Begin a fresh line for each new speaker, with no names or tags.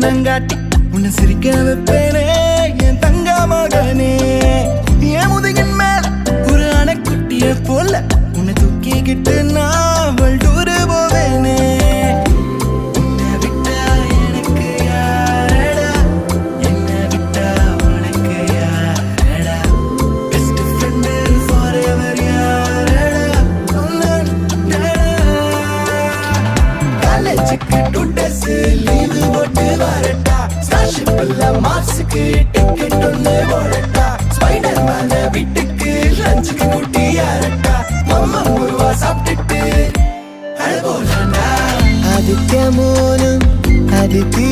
கண்ணங்காட்டி உன்னை சிரிக்க வைப்பேனே என் தங்க மகனே. என் முதுகின் மேல ஒரு அணைக்குட்டிய போல உன்னை தூக்கிக்கிட்டு நான் டூரு போவேனே. உன்னை விட்டா எனக்கு யாரடா, என்னை விட்டா உனக்கு யாரடா, பெஸ்ட் ஃப்ரெண்ட் ஃபாரெவர் யாரடா, காலேஜுக்கு 2 days லீவு போட்டு வரட்டா, ஸ்காலர்ஷிப்ல மார்க்ஸுக்கு டிக்கெட் ஒன்று போடட்டா, ஸ்பைடர் மேன வீட்டுக்கு லஞ்சுக்கு கூட்டி யாரட்டா, அம்மா முருவா சாப்பிட்டுட்டு அழ போலாண்டா.
ஆதித்ய மோனும் அதித்தி